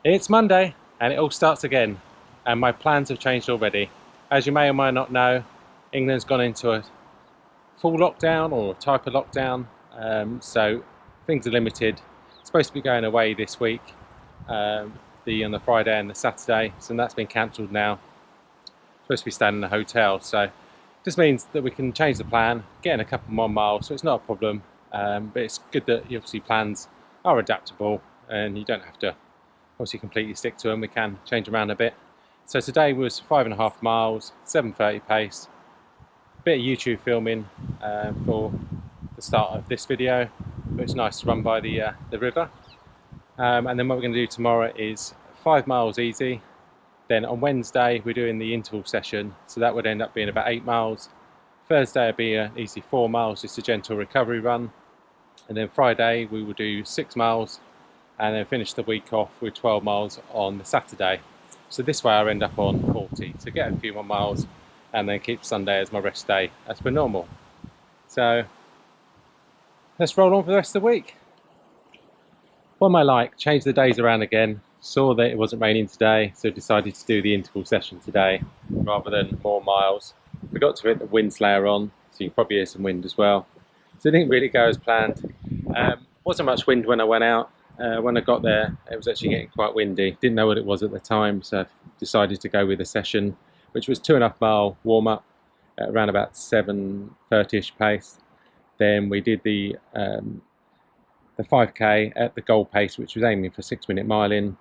It's Monday and it all starts again, and my plans have changed already. As you may or may not know, England's gone into a full lockdown or a type of lockdown, so things are limited. It's supposed to be going away this week, on the Friday and the Saturday, so that's been cancelled now. Supposed to be staying in a hotel, so this means that we can change the plan, get in a couple more miles, so it's not a problem. But it's good that obviously plans are adaptable and you don't have to obviously completely stick to them. We can change around a bit. So today was 5.5 miles, 7:30 pace. Bit of YouTube filming for the start of this video, but it's nice to run by the river. And then what we're going to do tomorrow is 5 miles easy. Then on Wednesday we're doing the interval session, so that would end up being about 8 miles. Thursday would be an easy 4 miles, just a gentle recovery run. And then Friday we will do 6 miles and then finish the week off with 12 miles on the Saturday. So this way I end up on 40, so get a few more miles and then keep Sunday as my rest day as per normal. So let's roll on for the rest of the week. What am I like? Changed the days around again, saw that it wasn't raining today, so decided to do the interval session today rather than more miles. Forgot to put the wind slayer on, so you can probably hear some wind as well. So it didn't really go as planned. Wasn't much wind when I went out. When I got there, it was actually getting quite windy. Didn't know what it was at the time, so I decided to go with a session, which was 2.5 mile warm up at around about 7:30ish pace. Then we did the 5k at the goal pace, which was aiming for 6-minute miling.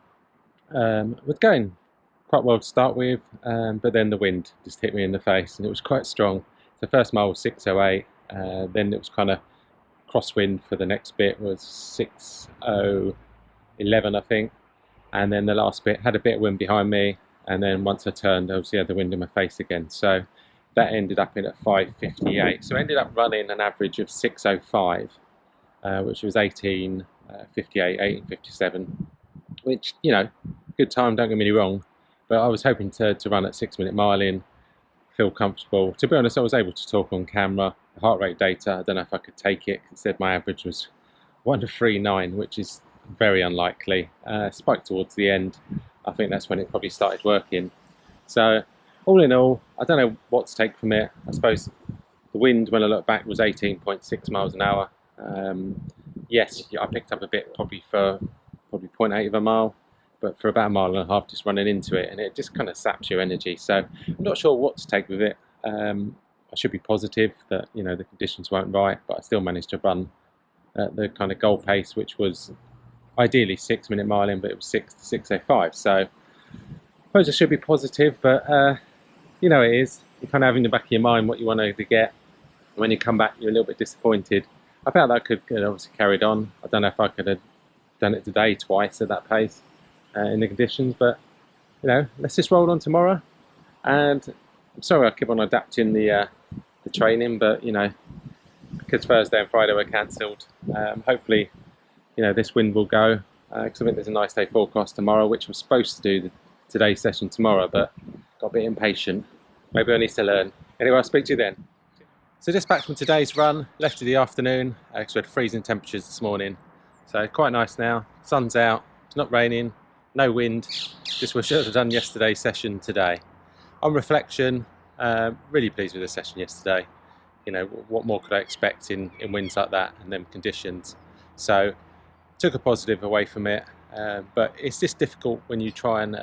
Was going quite well to start with, but then the wind just hit me in the face, and it was quite strong. The first mile was 6:08, then it was kind of crosswind for the next bit was 6:11 I think, and then the last bit had a bit of wind behind me, and then once I turned I obviously had the wind in my face again, so that ended up in at 5:58. So I ended up running an average of 6:05, which was 18:58, 18:57, which, you know, good time, don't get me wrong, but I was hoping to run at 6-minute miling, feel comfortable. To be honest, I was able to talk on camera. The heart rate data, I don't know if I could take it. It said my average was 1:39, which is very unlikely. Spiked towards the end. I think that's when it probably started working. So all in all, I don't know what to take from it. I suppose the wind, when I look back, was 18.6 miles an hour. Yes, I picked up a bit probably 0.8 of a mile, but for about 1.5 miles just running into it, and it just kind of saps your energy. So I'm not sure what to take with it. I should be positive that, you know, the conditions weren't right, but I still managed to run at the kind of goal pace, which was ideally 6-minute miling, but it was 6 to 6:05. So I suppose I should be positive, but you know, it is. You kind of have in the back of your mind what you want to get. And when you come back, you're a little bit disappointed. I felt that I could obviously carried on. I don't know if I could have done it today twice at that pace in the conditions, but you know, let's just roll on tomorrow. And I'm sorry I keep on adapting the training, but you know, because Thursday and Friday were cancelled, hopefully, you know, this wind will go, because I think there's a nice day forecast tomorrow, which I'm supposed to do today's session tomorrow, but got a bit impatient. Maybe I need to learn. Anyway, I'll speak to you then. So just back from today's run, left in the afternoon, because we had freezing temperatures this morning. So quite nice now, sun's out, it's not raining, no wind, just wish I should have done yesterday's session today. On reflection, really pleased with the session yesterday. You know, what more could I expect in winds like that and them conditions? So took a positive away from it, but it's just difficult when you try and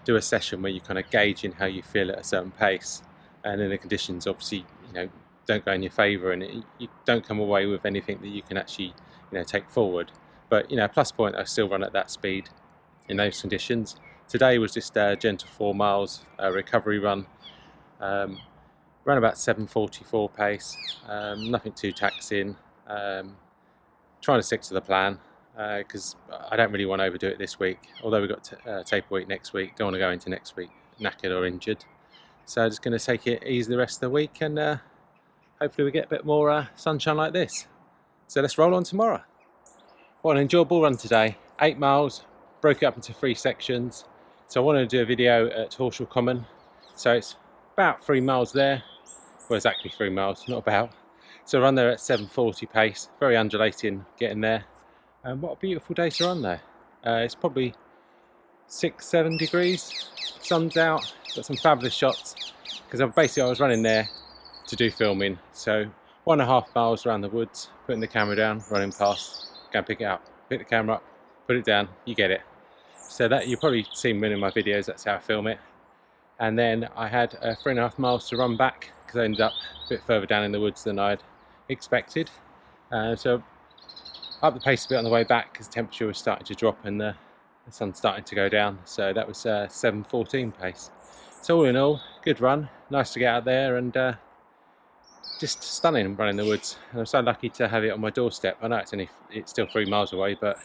do a session where you kind of gauge in how you feel at a certain pace, and then the conditions obviously, you know, don't go in your favour, and you don't come away with anything that you can actually, you know, take forward. But you know, plus point, I still run at that speed in those conditions. Today was just a gentle 4 miles recovery run. Ran about 7:44 pace, nothing too taxing. Trying to stick to the plan because I don't really want to overdo it this week. Although we've got taper week next week, don't want to go into next week knackered or injured. So just going to take it easy the rest of the week, and hopefully we get a bit more sunshine like this. So let's roll on tomorrow. What an enjoyable run today. 8 miles, broke it up into 3 sections. So I wanted to do a video at Horsham Common. So it's about 3 miles there. Well, exactly 3 miles, not about. So I run there at 7:40 pace, very undulating getting there. And what a beautiful day to run there. It's probably 6-7 degrees, sun's out, got some fabulous shots because I was running there to do filming. So 1.5 miles around the woods, putting the camera down, running past, go and pick it up, pick the camera up, put it down, you get it. So that you've probably seen many of my videos, that's how I film it. And then I had 3.5 miles to run back because I ended up a bit further down in the woods than I'd expected. So up the pace a bit on the way back because the temperature was starting to drop and the sun's starting to go down. So that was 7:14 pace. So all in all, good run, nice to get out there, and just stunning running the woods. And I'm so lucky to have it on my doorstep. I know it's still 3 miles away, but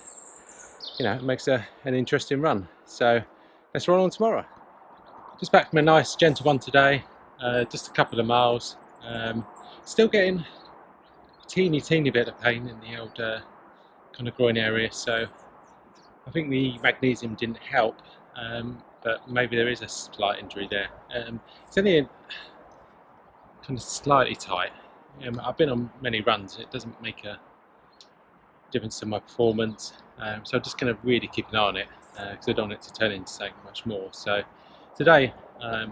you know, it makes an interesting run. So let's roll on tomorrow. Just back from a nice gentle one today, just a couple of miles. Still getting a teeny bit of pain in the old kind of groin area, so I think the magnesium didn't help, but maybe there is a slight injury there. It's only kind of slightly tight. I've been on many runs, it doesn't make a difference to my performance, so I'm just going to really keep an eye on it because I don't want it to turn into something much more. So today I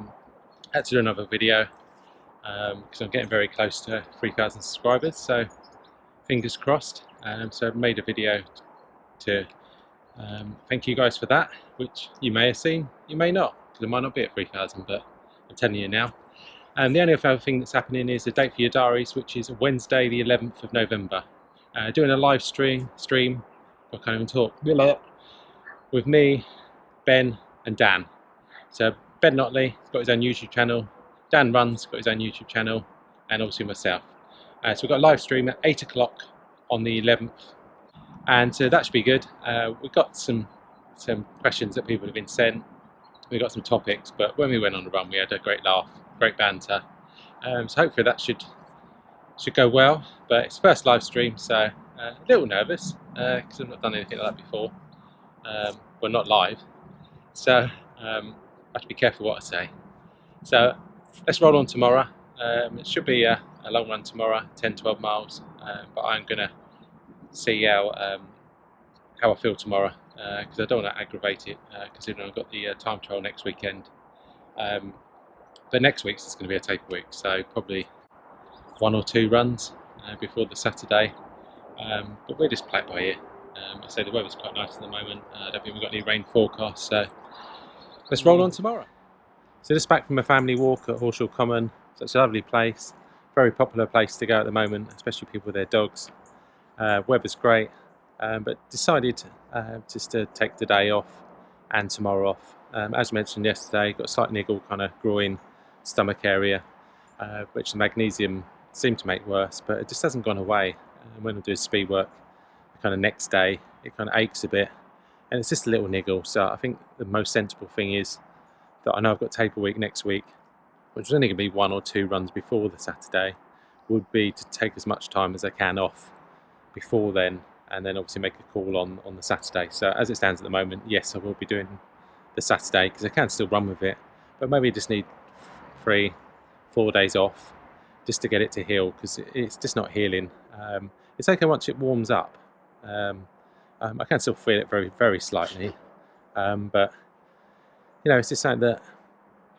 had to do another video because I'm getting very close to 3,000 subscribers, so fingers crossed. So I've made a video to thank you guys for that, which you may have seen, you may not, because it might not be at 3,000, but I'm telling you now. And the only other thing that's happening is a date for your diaries, which is Wednesday the 11th of November. Doing a live stream, I can't even talk, with me, Ben and Dan. So Ben Notley's got his own YouTube channel, Dan Runs got his own YouTube channel, and obviously myself. So we've got a live stream at 8 o'clock on the 11th, and so that should be good. We've got some questions that people have been sent, we've got some topics, but when we went on the run we had a great laugh, great banter, so hopefully that should go well. But it's first live stream, so a little nervous because I've not done anything like that before. Well, not live, so I have to be careful what I say. So let's roll on tomorrow. It should be a long run tomorrow, 10-12 miles, but I'm going to see how I feel tomorrow because I don't want to aggravate it considering I've got the time trial next weekend. But next week's is going to be a taper week, so probably 1 or 2 runs before the Saturday, but we'll just play it by ear. I say the weather's quite nice at the moment. I don't think we've got any rain forecast, so let's roll on tomorrow. So just back from a family walk at Horshall Common. So it's a lovely place, very popular place to go at the moment, especially people with their dogs. Weather's great, but decided just to take the day off and tomorrow off. As mentioned yesterday, got a slight niggle, kind of groin, stomach area, which the magnesium seemed to make worse, but it just hasn't gone away. When I do speed work, the kind of next day, it kind of aches a bit, and it's just a little niggle. So I think the most sensible thing is that I know I've got taper week next week, which is only going to be 1 or 2 runs before the Saturday, would be to take as much time as I can off before then, and then obviously make a call on the Saturday. So as it stands at the moment, yes, I will be doing the Saturday because I can still run with it, but maybe I just need 3-4 days off just to get it to heal, because it's just not healing. It's okay once it warms up. I can still feel it very slightly, but you know, it's just something that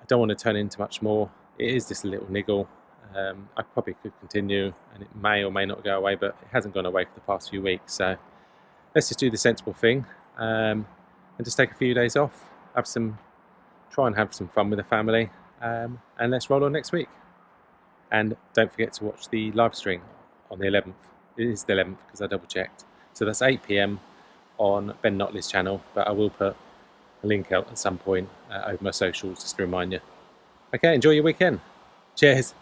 I don't want to turn into much more. It is just a little niggle. I probably could continue and it may or may not go away, but it hasn't gone away for the past few weeks. So let's just do the sensible thing and just take a few days off, try and have some fun with the family, and let's roll on next week. And don't forget to watch the live stream on the 11th. It is the 11th because I double checked. So that's 8 PM on Ben Notley's channel, but I will put a link out at some point over my socials just to remind you. Okay, enjoy your weekend. Cheers.